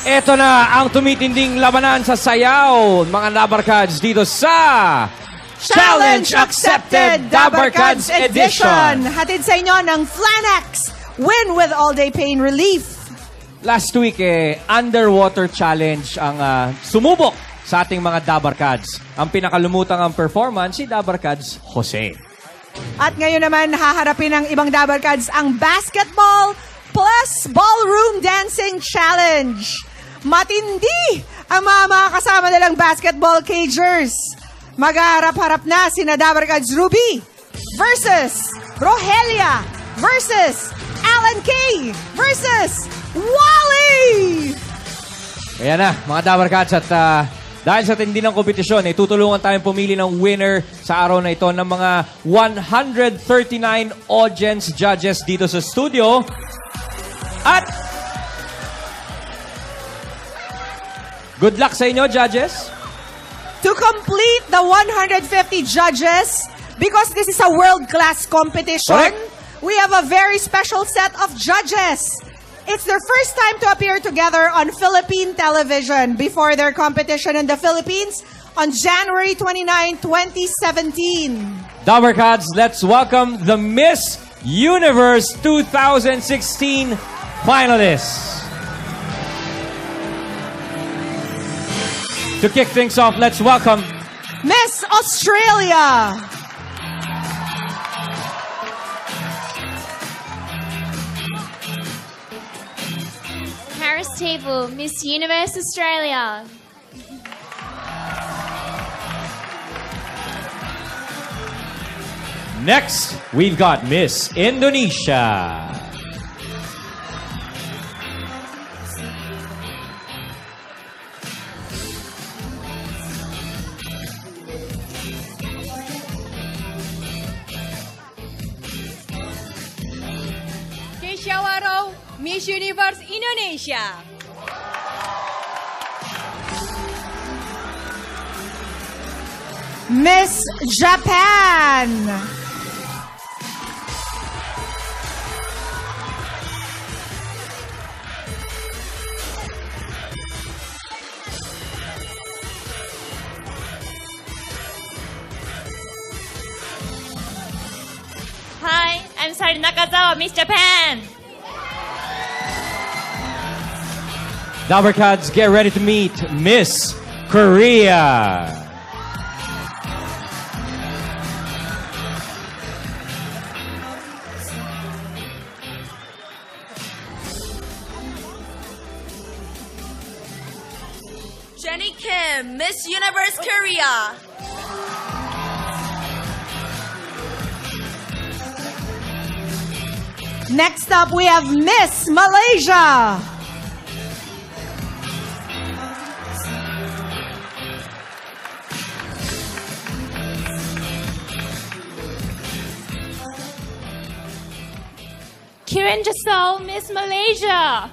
Ito na ang tumitinding labanan sa sayaw, mga Dabarkads, dito sa Challenge Accepted Dabarkads Edition. Hatid sa inyo ng Flanax. Win with all-day pain relief. Last week, underwater challenge ang sumubok sa ating mga Dabarkads. Ang pinakalumutang ang performance, si Dabarkads Jose. At ngayon naman, haharapin ng ibang Dabarkads ang basketball plus ballroom dancing challenge. Matindi ang mga kasama nilang basketball cagers. Maghaharap-harap na sina Dabarkads Ruby versus Rogelia versus Alan K versus Wally! Ayan na, mga Dabarkads, at dahil sa tindi ng kompetisyon, tutulungan tayong pumili ng winner sa araw na ito ng mga 139 audience judges dito sa studio. At good luck sa inyo, judges. To complete the 150 judges, because this is a world-class competition, correct, we have a very special set of judges. It's their first time to appear together on Philippine television before their competition in the Philippines on January 29, 2017. Dabarkads, let's welcome the Miss Universe 2016 finalists. To kick things off, let's welcome Miss Australia. Paris Table, Miss Universe Australia. Next, we've got Miss Indonesia. Shawaro, Miss Universe Indonesia. Miss Japan. Hi, I'm Sari Nakazawa, Miss Japan. Dabarkads, get ready to meet Miss Korea. Jenny Kim, Miss Universe Korea. Next up, we have Miss Malaysia. Kiran Jasol, Miss Malaysia.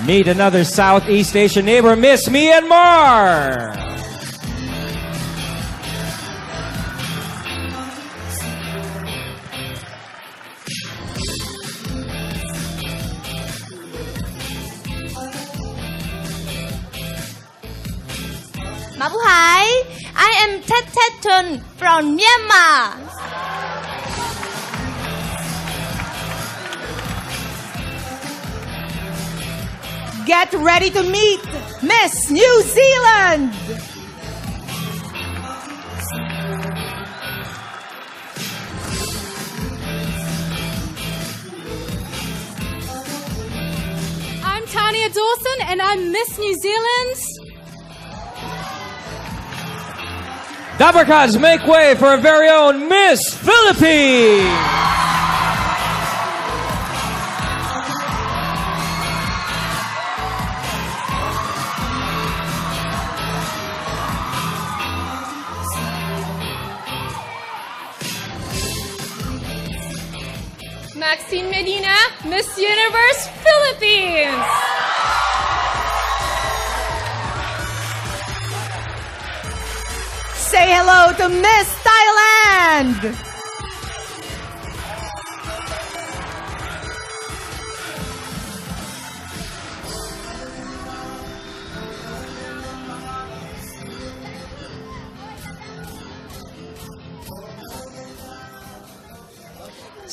Meet another Southeast Asian neighbor, Miss Myanmar. Mabuhay, I am Tet Tet Tun from Myanmar. Get ready to meet Miss New Zealand. I'm Tanya Dawson and I'm Miss New Zealand. Dabarkads, make way for our very own Miss Philippines. Maxine Medina, Miss Universe Philippines. Say hello to Miss Thailand.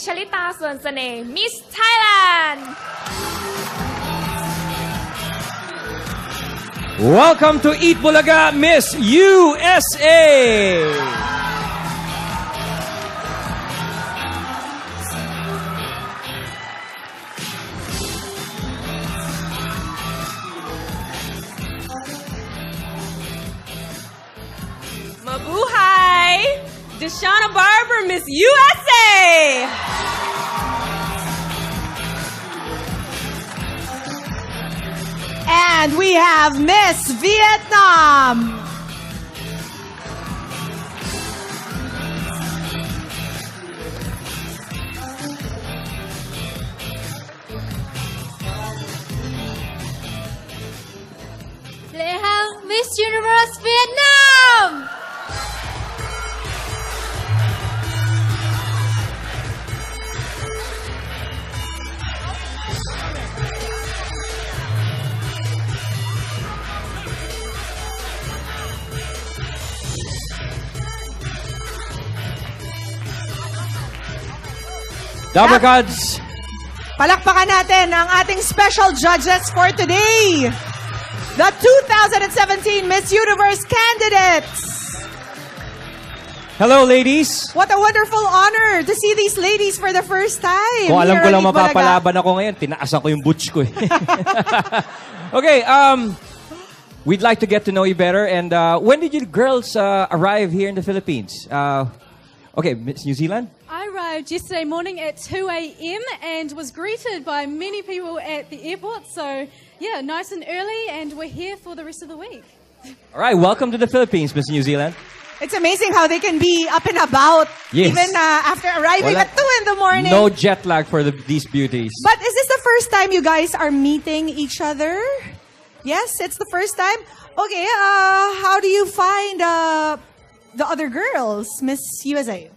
ชลิตาส่วนเสน่ห์ Miss Thailand Welcome to Eat Bulaga, Miss USA! Mabuhay! Deshauna Barber, Miss USA! And we have Miss Vietnam. They have Miss Universe Vietnam. Dabber Gods, Palakpakan natin ang ating special judges for today. The 2017 Miss Universe candidates. hello ladies. What a wonderful honor to see these ladies for the first time. Kung alam here ko on lang Eat Bulaga. mapapalaban ako ngayon, tinaasan ko yung butch ko eh. Okay, we'd like to get to know you better. And when did you girls arrive here in the Philippines? Okay, Miss New Zealand? I arrived yesterday morning at 2 a.m. and was greeted by many people at the airport. So, yeah, nice and early, and we're here for the rest of the week. All right, welcome to the Philippines, Miss New Zealand. It's amazing how they can be up and about Yes. even after arriving Wala- at 2 in the morning. No jet lag for these beauties. But is this the first time you guys are meeting each other? Yes, it's the first time. Okay, how do you find the other girls, Miss USA?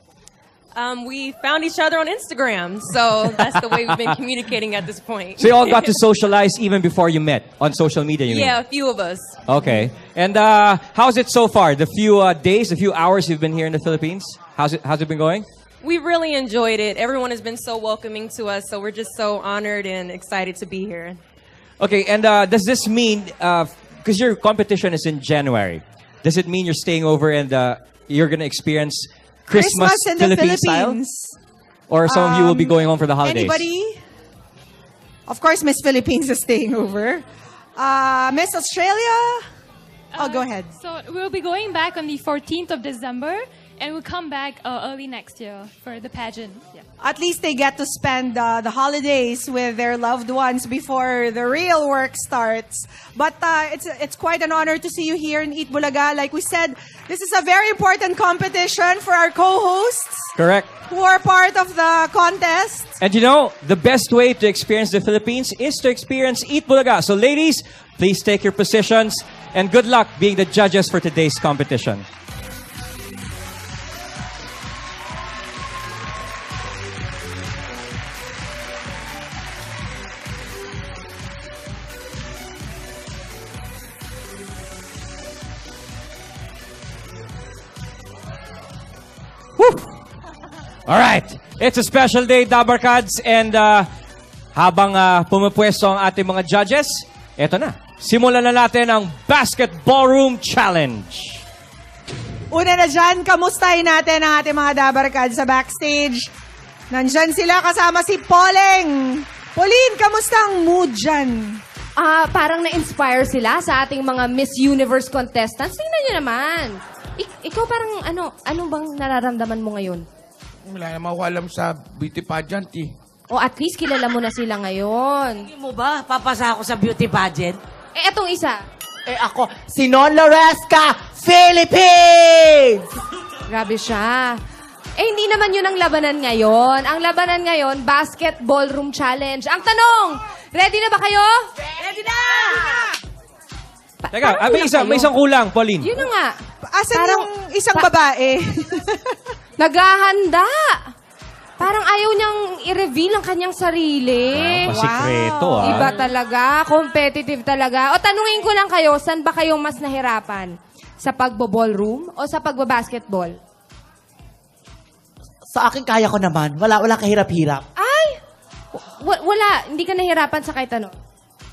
We found each other on Instagram, so that's the way we've been communicating at this point. So you all got to socialize even before you met on social media, you Yeah, mean? a few of us. Okay. And how's it so far? The few days, the few hours you've been here in the Philippines? How's it been going? We really enjoyed it. Everyone has been so welcoming to us, so we're just so honored and excited to be here. Okay, and does this mean, because your competition is in January, does it mean you're staying over and you're going to experience Christmas in the Philippine Philippines. style? Or some of you will be going home for the holidays? Anybody? Of course, Miss Philippines is staying over. Miss Australia? Go ahead. So, we'll be going back on the 14th of December, and we'll come back early next year for the pageant. Yeah. At least they get to spend the holidays with their loved ones before the real work starts. But it's quite an honor to see you here in Eat Bulaga. Like we said, this is a very important competition for our co-hosts Correct. who are part of the contest. And you know, the best way to experience the Philippines is to experience Eat Bulaga. So ladies, please take your positions and good luck being the judges for today's competition. All right. It's a special day, Dabarkads. And habang pumapwesto ang ating mga judges, eto na. Simulan na natin ang Basketball Room Challenge. Una na dyan, kamustahin natin ang ating mga Dabarkad sa backstage. Nandyan sila kasama si Poleng. Pauline, kamusta ang mood dyan? Parang na-inspire sila sa ating mga Miss Universe contestants. Tingnan nyo naman. Ikaw parang ano bang nararamdaman mo ngayon? Wala naman ako alam sa beauty pageant eh. O at least kilala mo na sila ngayon. Hindi mo ba? Papasa ako sa beauty pageant? Etong isa. Ako, si Non Loresca, Philippines! Grabe siya. Hindi naman yun ang labanan ngayon. Ang labanan ngayon, Basketball Room Challenge. Ang tanong, ready na ba kayo? Ready na! Teka, Parang kulang may isang kulang, Pauline. Yun na nga. Asan Parang- yung isang babae? Naghahanda. Parang ayaw niyang i-reveal ang kanyang sarili. Pasikreto, Iba talaga. Competitive talaga. O tanungin ko lang kayo, saan ba kayong mas nahirapan? Sa pagbo-ballroom o sa pagbabasketball? Sa akin, kaya ko naman. Wala kahirap-hirap. Ay! Wala. Hindi ka nahirapan sa kahit ano.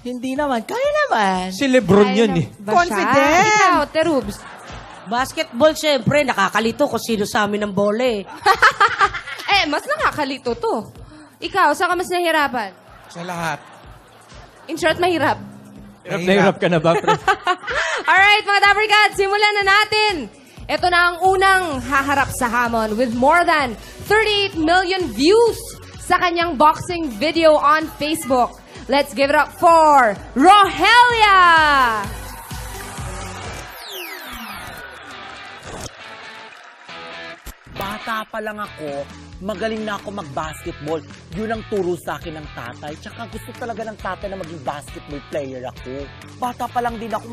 Hindi naman. Kaya naman. Si Lebron Kaya yun na eh. ba siya? Confident. Ikaw, Terubs. Basketball, syempre. Nakakalito kung sino sa amin ng bola eh. Mas nakakalito to. Ikaw, saan ka mas nahirapan? Sa lahat. In short, mahirap. Hirap na hirap ka na ba, pre? Alright, mga Dapper Cats, simulan na natin. Ito na ang unang haharap sa hamon with more than 38 million views sa kanyang boxing video on Facebook. Let's give it up for Rogelia! Bata pa lang ako, magaling na ako mag-basketball. Yun ang turo sa akin ng tatay. Tsaka gusto talaga ng tatay na maging basketball player ako. Bata pa lang din ako,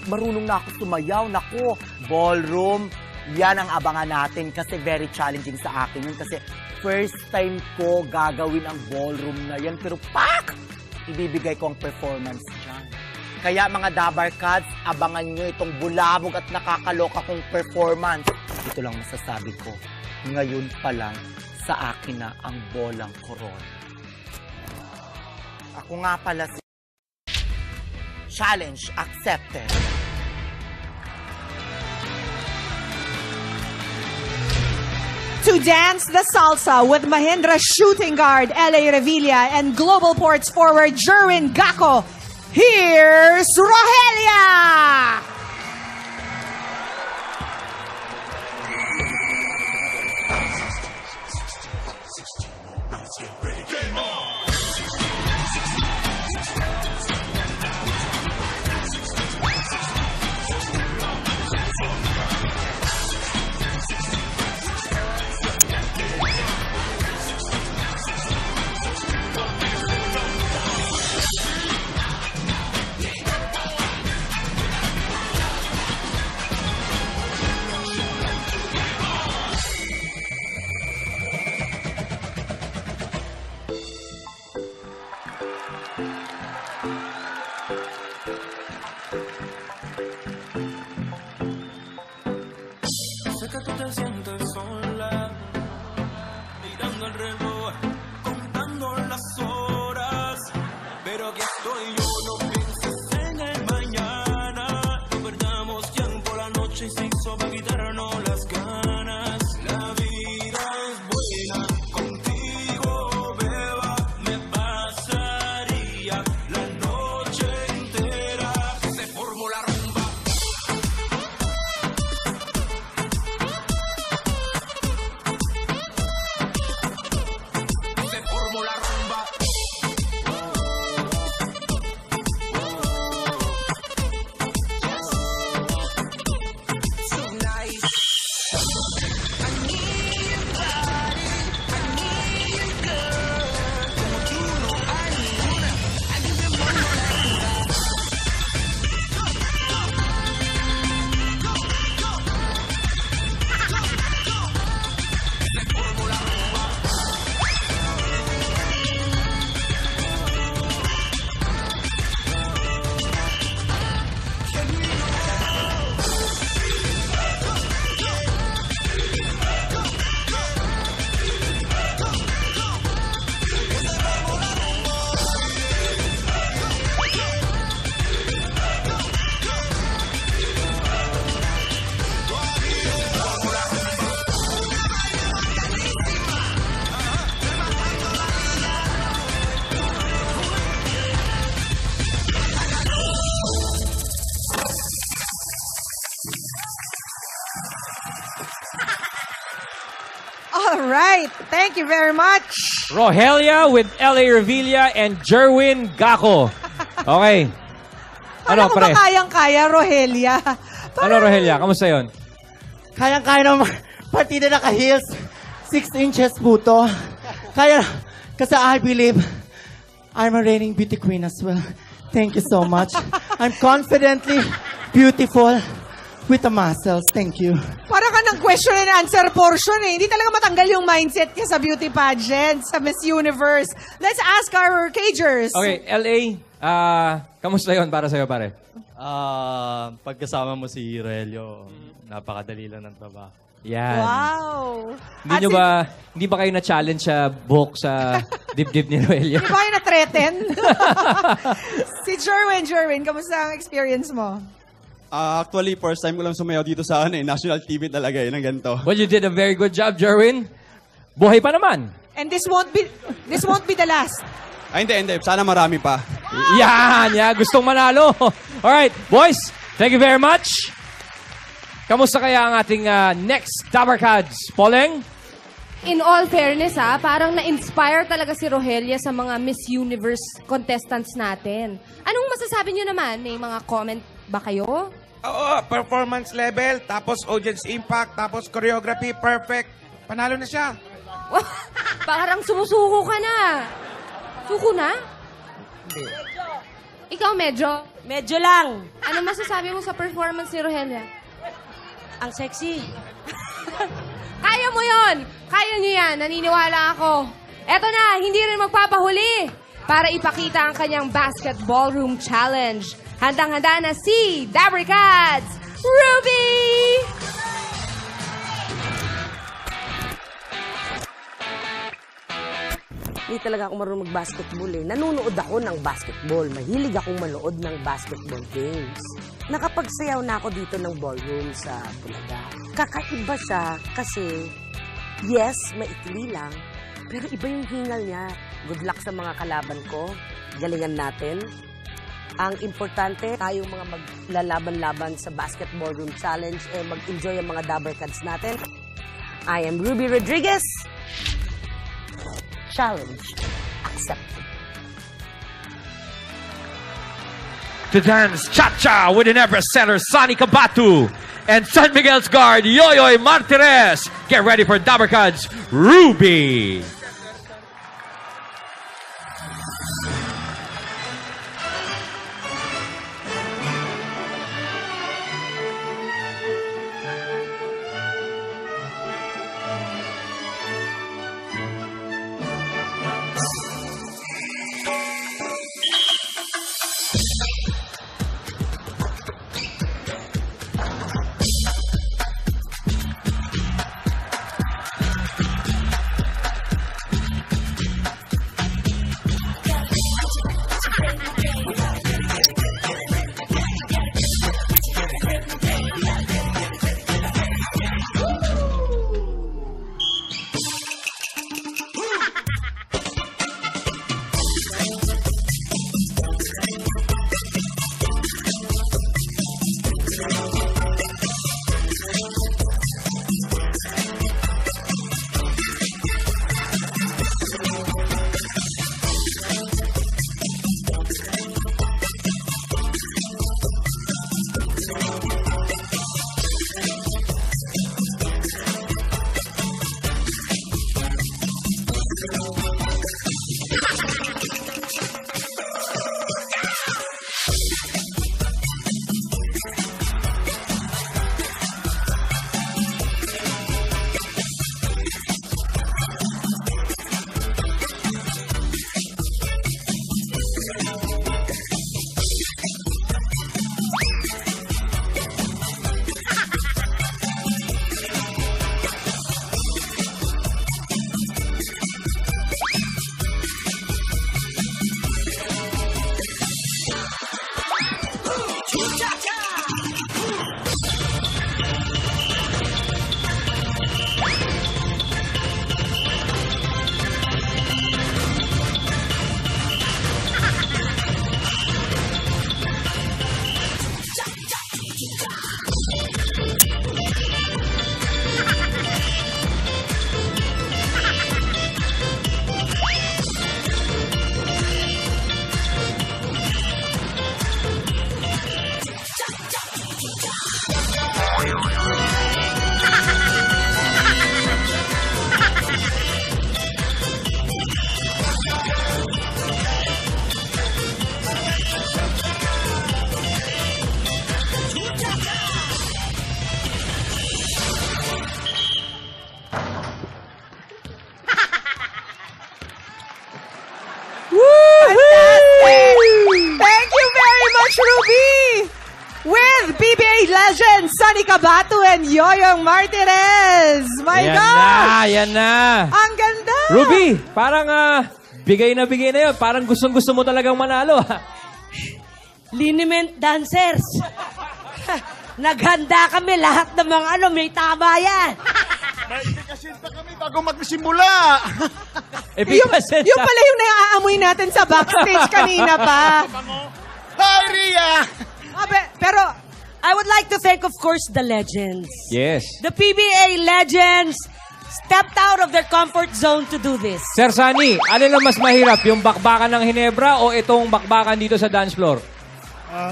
marunong na ako sumayaw. Nako, ballroom, yan ang abangan natin kasi very challenging sa akin yun. Kasi first time ko gagawin ang ballroom na yan. Pero ibibigay ko ang performance dyan. Kaya mga Dabar Cats, abangan nyo itong bulabog at nakakaloka kong performance. Ito lang masasabi ko, ngayon pa lang sa akin na ang bolang koron. Ako nga pala si... Challenge accepted. To dance the salsa with Mahindra shooting guard L.A. Revilla and Global Ports forward Jerwin Gacko, here's Rogelia! Sé que tú te sientes sola, mirando el reloj, contando las horas, pero aquí estoy yo, no pienses en el mañana, no perdamos tiempo la noche y se hizo para quitarnos las ganas. La vida es buena, contigo beba, me pasaría la noche entera, se formó la rumba. All right. Thank you very much. Rogelia with L.A. Revilla and Jerwin Gacko. Okay. Ano ko ba pre? kayang-kaya, Rogelia? Ano, Rogelia? Kamusta yun? Kayang-kaya naman. Partida naka-heels. 6 inches puto. Kaya, kasi I believe I'm a reigning beauty queen as well. Thank you so much. I'm confidently beautiful with the muscles. Thank you. Para ka ng question and answer portion eh. Hindi talaga matanggal yung mindset ka sa beauty pageant, sa Miss Universe. Let's ask our cagers. Okay, L.A., kamusta yun para sa'yo, pare? Pagkasama mo si Relio, napakadali lang ng trabaho. Yan. Wow. Hindi ba kayo na-challenge sa buhok sa dibdib ni Roelia? Hindi ba kayo na-threaten? Si Jerwin, kamusta ang experience mo? Actually, first time ko lang sumayaw dito sa national TV talaga ng ganito. Well, you did a very good job, Jerwin. Buhay pa naman. And this won't be the last. Ay, hindi. Sana marami pa. Yan. Gustong manalo. Alright, boys. Thank you very much. Kamusta kaya ang ating next Dabarkads? Poleng? In all fairness, parang na-inspire talaga si Rogelia sa mga Miss Universe contestants natin. Anong masasabi niyo naman? May mga comment ba kayo? Oo, performance level, tapos audience impact, tapos choreography, perfect. Panalo na siya. Parang sumusuko ka na. Suko na? Hindi. Ikaw medyo? Medyo lang. Ano masasabi mo sa performance ni Rogelia? Ang sexy. Kaya mo yon. Kaya niyo yan. Naniniwala ako. Eto na, hindi rin magpapahuli para ipakita ang kanyang basketball room challenge. Handang-handa na si Dabarkads, Ruby! Hindi talaga ako marunong mag-basketball eh. Nanonood ako ng basketball. Mahilig akong manood ng basketball games. Nakapagsayaw na ako dito ng ballroom sa Bulaga. Kakaiba siya kasi, yes, maikli lang, pero iba yung hingal niya. Good luck sa mga kalaban ko. Galingan natin. Ang importante, tayong mga maglalaban-laban sa Basketball Room Challenge, mag-enjoy ang mga Dabarkads natin. I am Ruby Rodriguez. Challenge accepted. To dance cha-cha with an Everest center, Sonny Cabatu. And San Miguel's guard, Yoyoy Martirez. Get ready for Dabarkads, Ruby. with PBA legends Sonny Cabato and Yoyong Martinez. My Ayan God! na, ayan na. Ang ganda! Ruby, parang bigay na yun. Parang gustong-gusto mo talagang manalo. Liniment dancers. Naghanda kami lahat ng mga may tama yan. May ipikasin pa kami bago magsimula. yung pala yung naaamoy natin sa backstage kanina pa. Hi, Ria! Pero, I would like to thank, of course, the legends. Yes. The PBA legends stepped out of their comfort zone to do this. Sir Sunny, alin ang mas mahirap? Yung bakbakan ng Hinebra o itong bakbakan dito sa dance floor?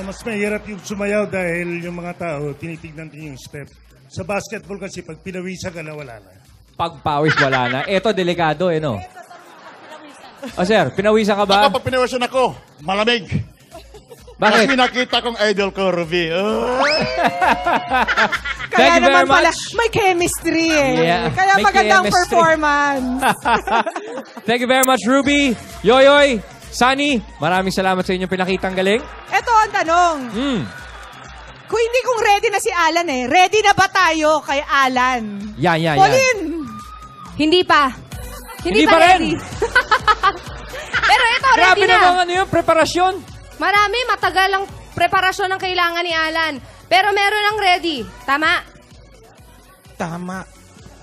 Mas mahirap yung sumayaw dahil yung mga tao, tinitignan din yung step. Sa basketball kasi, pag pinawisan ka na, wala na. Pagpawis, wala na. Ito, delikado, no? O sir, pinawisan ka ba? Ako, pag pinawisan ako, malamig. Bakit? Kasi nakita kong idol ko, Ruby. kaya Thank you naman very pala, much. may chemistry Yeah, Kaya may magandang chemistry. performance. Thank you very much, Ruby, Yoyoy, Sunny. Maraming salamat sa inyong pinakitang galing. Ito ang tanong. Kung hindi kung ready na si Alan ready na ba tayo kay Alan? Yan. Pauline! Hindi pa. Hindi pa rin. ready. Pero ito, Grabe ready na. naman yung preparasyon. Marami, matagal ang preparasyon ang kailangan ni Alan. Pero meron ang ready. Tama? Tama.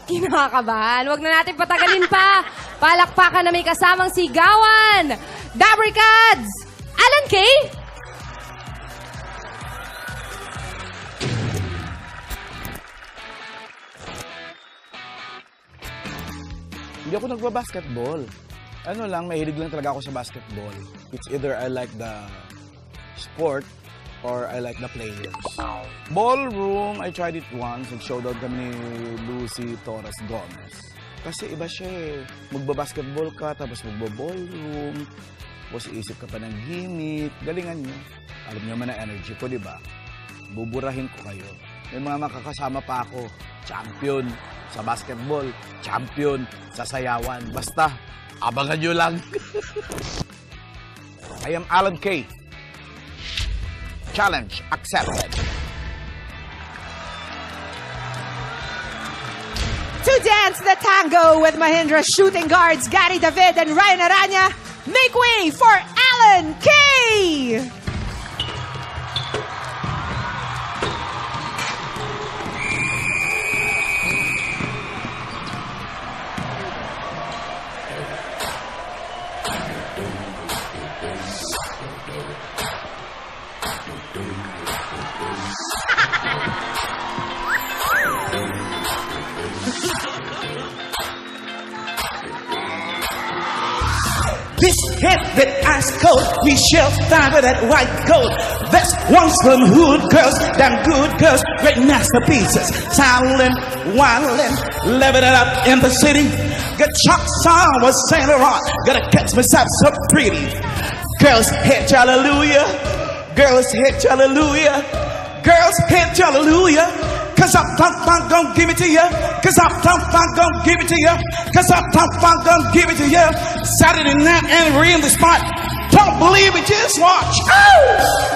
Kinakabahan. Huwag na natin patagalin pa. Palakpakan na may kasamang sigawan. Dabrikads! Alan K. Hindi ako nagbabasketball. Ano lang, mahilig lang talaga ako sa basketball. It's either I like the sport or I like the players. Ballroom, I tried it once. Nag-showdown kami ni Lucy Torres Gomez. Kasi iba siya Magbabasketball ka, tapos magbo-ballroom. Tapos isip ka pa ng gimmick. Galingan nyo. Alam nyo naman ang energy ko, di ba? Buburahin ko kayo. May mga makakasama pa ako. Champion sa basketball. Champion sa sayawan. Basta, abangan nyo lang. I am Alan K. Challenge accepted. To dance the tango with Mahindra's shooting guards, Gary David and Ryan Aranya, make way for Alan K. This hit that ice cold, we shall start with that white gold. That's one's from hood girls, damn good girls, great masterpieces. Silent, wildin', living it up in the city. Good chalk song was Saint Laurent, gotta catch myself so pretty. Girls hit hallelujah, girls hit hallelujah, girls hit hallelujah. Cause I'm gonna give it to you. Cause I'm gonna give it to you. Cause I'm gonna give it to you. Saturday night and we're in the spot. Don't believe it, just watch. Oh!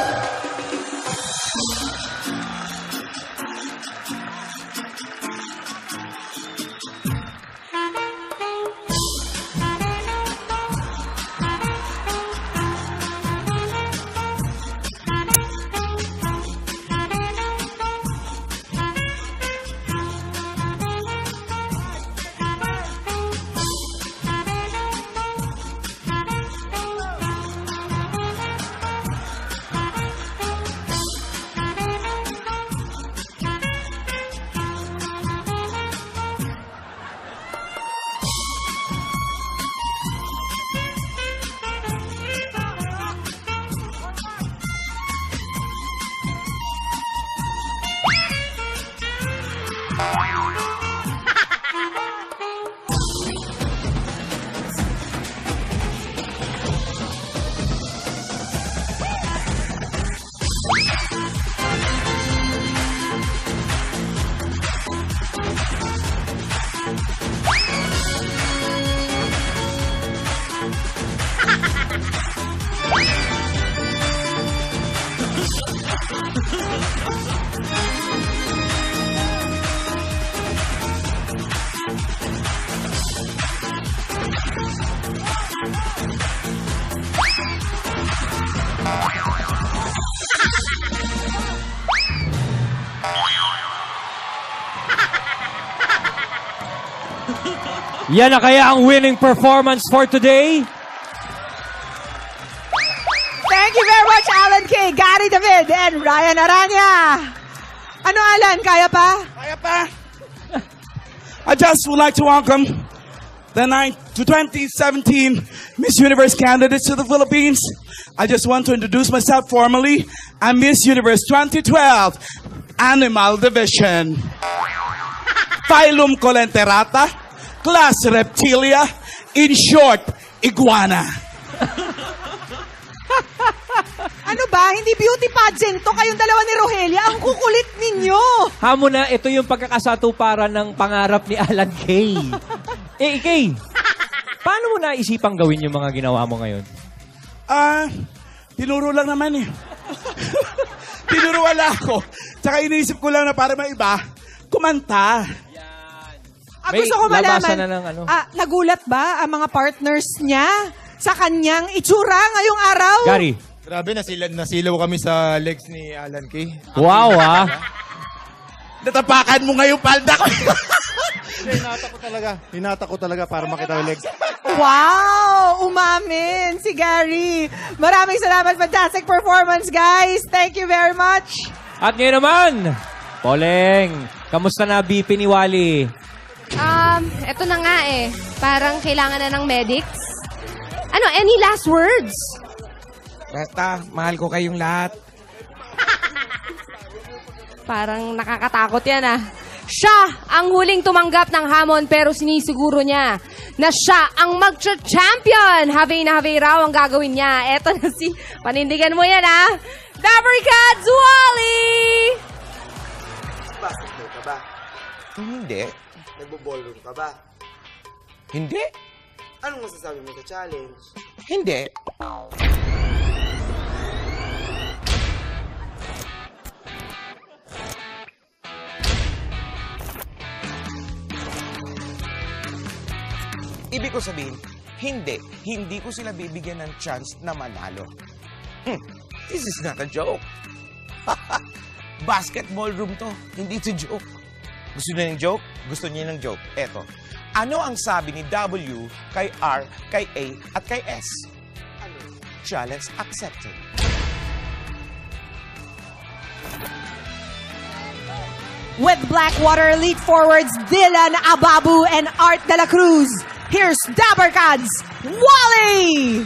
Yan na kaya ang winning performance for today? Thank you very much, Alan K, Gary David, and Ryan Aranya. Ano, Alan? Kaya pa? Kaya pa. I just would like to welcome the 2017 Miss Universe candidates to the Philippines. I just want to introduce myself formally. I'm Miss Universe 2012, Animal Division. Phylum Colenterata, class Reptilia, in short, iguana. Ano ba? Hindi beauty pageant to. Kayong dalawa ni Rogelia. Ang kukulit ninyo. Hamo na, ito yung pagkakasatuparan ng pangarap ni Alan Kay. Kay, paano mo naisipang gawin yung mga ginawa mo ngayon? Tinuro lang naman eh. Tinuro wala ako. Tsaka iniisip ko lang na para maiba, kumanta. Gusto ko malaman, na ng ano? nagulat ba ang mga partners niya sa kanyang itsura ngayong araw? Gary. Grabe, nasilaw kami sa legs ni Alan Kay. Wow, ha? Natapakan mo ngayong palda ko. Hinata ko talaga para makita yung legs. Wow! Umamin si Gary. Maraming salamat. Fantastic performance, guys. Thank you very much. At ngayon naman, Poleng, kamusta na BP ni Wally? Eto na nga eh. Parang kailangan na ng medics. Ano, any last words? Basta, mahal ko kayong lahat. Parang nakakatakot yan ah. Siya ang huling tumanggap ng hamon pero sinisiguro niya na siya ang mag-champion. Havay na havay raw ang gagawin niya. Eto na si, panindigan mo yan ah. Dapper Cats Wally! Basketball ka ba? Hindi. Nagbo-ballroom ka ba? Hindi. Anong masasabi mo sa challenge? Hindi. Ibig ko sabihin, hindi ko sila bibigyan ng chance na manalo. This is not a joke. Basketball room to, hindi to joke. Gusto niya ng joke? Gusto niya ng joke. Eto, ano ang sabi ni W kay R, kay A, at kay S? Ano? Challenge accepted. With Blackwater Elite forwards Dylan Ababu and Art De La Cruz, here's Dapper Cats Wally!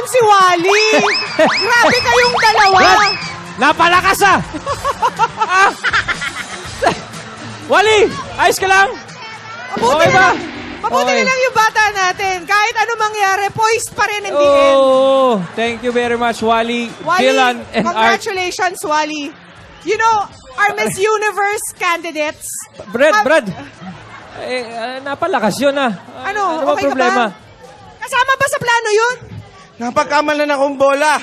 si Wally. Grabe kayong dalawa. Brad, napalakas Wally, ayos ka lang? Mabuti Okay ba? Mabuti Okay. na lang yung bata natin. Kahit ano mangyari, poised pa rin in the end. Oh, thank you very much, Wally, Wally, Dylan, and Art. congratulations, Wally. You know, our Miss Universe candidates. Brad. Napalakas yun Ano, ba okay problema? ka ba? Kasama ba sa plano yun? Napagkamalan akong bola.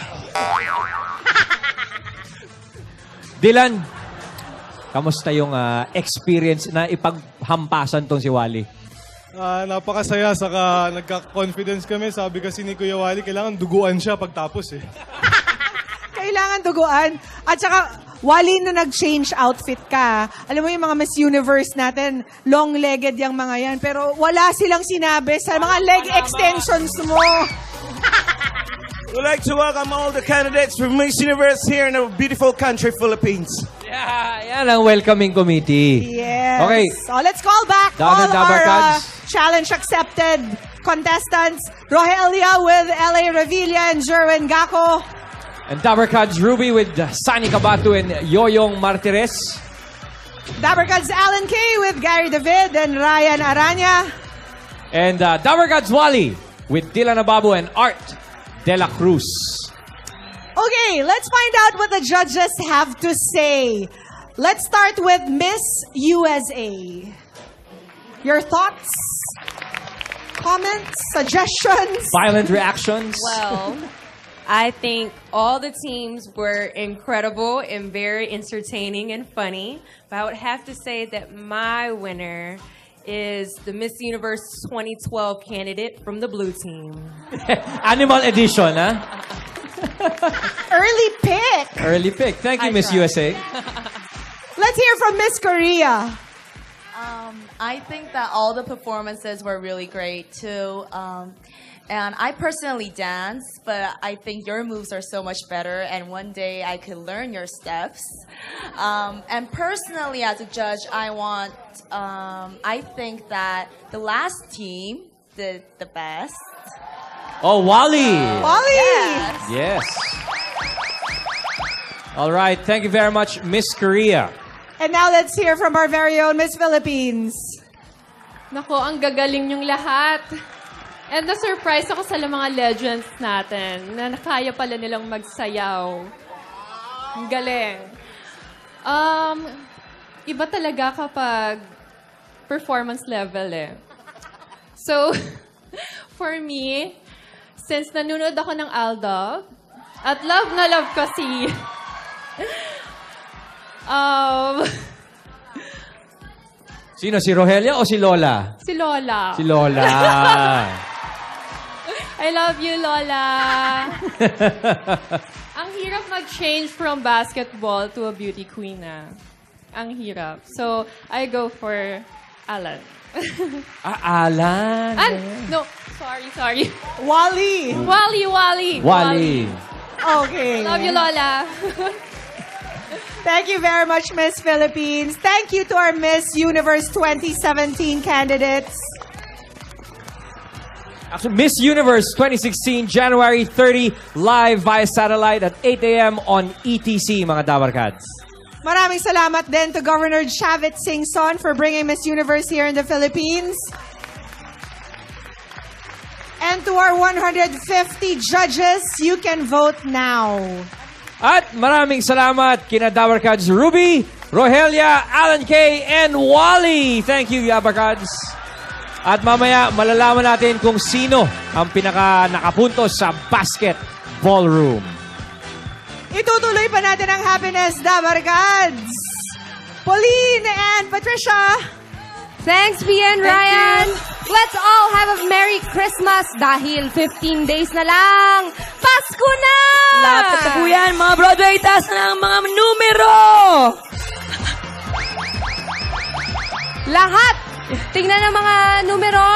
Dylan, kamusta yung experience na ipaghampasan tong si Wally? Napakasaya, saka nagka-confidence kami. Sabi kasi ni Kuya Wally, kailangan duguan siya pagtapos eh. Kailangan duguan. At saka, Wally, na nag-change outfit ka. Alam mo yung mga Miss Universe natin, long-legged yung mga yan. Pero wala silang sinabi sa mga leg extensions mo. We'd like to welcome all the candidates for Miss Universe here in our beautiful country, Philippines. Yeah, yan ang welcoming committee. Yes. Okay. So let's call back Down all and Dabber our Cards. challenge accepted contestants. Rogelia with L.A. Revilla and Jerwin Gacco. And Dabber Cards Ruby with Sani Cabatu and Yoyong Martires. Dabber Cards Alan K with Gary David and Ryan Aranya. And Dabber Cards Wally with Dylan Ababu and Art De La Cruz. Okay, let's find out what the judges have to say. Let's start with Miss USA. Your thoughts, comments, suggestions? Violent reactions. Well, I think all the teams were incredible and very entertaining and funny. But I would have to say that my winner is the Miss Universe 2012 candidate from the blue team. Animal edition, Early pick. Early pick. Thank you, Miss USA. Let's hear from Miss Korea. I think that all the performances were really great too. And I personally dance, but I think your moves are so much better. And one day I could learn your steps. And personally, as a judge, I think that the last team did the best. Oh, Wally. Wally. Yes. All right. Thank you very much, Miss Korea. And now let's hear from our very own Miss Philippines. Nako, ang gagaling yung lahat. And na-surprise ako sa mga legends natin na kaya pala nilang magsayaw. Ang galing. Iba talaga kapag performance level eh. So, for me, since nanonood ako ng Aldab, at love na love ko si... Sino? Si Rogelia o si Lola? si Lola. Si Lola. I love you, Lola. Ang hirap mag-change from basketball to a beauty queen na. Ang hirap. So, I go for Alan. Alan. No, sorry. Wally. Wally. Okay. Love you, Lola. Thank you very much, Miss Philippines. Thank you to our Miss Universe 2017 candidates. Actually, Miss Universe 2016, January 30, live via satellite at 8 a.m. on ETC, mga Dabarkads. Maraming salamat din to Governor Chavit Singson for bringing Miss Universe here in the Philippines. And to our 150 judges, you can vote now. At maraming salamat kina Dabarkads Ruby, Rogelia, Alan K, and Wally. Thank you, Dabarkads. At mamaya, malalaman natin kung sino ang pinaka-nakapuntos sa basket ballroom. Itutuloy pa natin ang happiness, Dabarkads. Pauline and Patricia. Thanks, Pia and Ryan. Let's all have a Merry Christmas dahil 15 days na lang. Pasko na! Lapit na po yan, mga brother. Itaas na ang mga numero! Lahat, tingnan ang mga numero.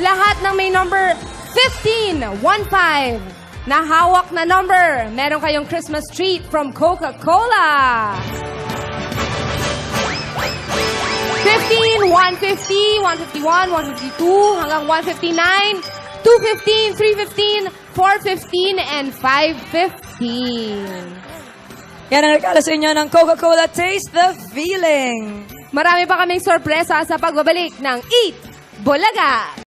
Lahat ng may number 15, 1-5, na hawak na number. Meron kayong Christmas treat from Coca-Cola. 15, 150, 151, 152, hanggang 159. 215, 315, 415, and 515. Yan ang regalo sa inyo ng Coca-Cola Taste the Feeling. Marami pa kaming sorpresa sa pagbabalik ng Eat Bulaga!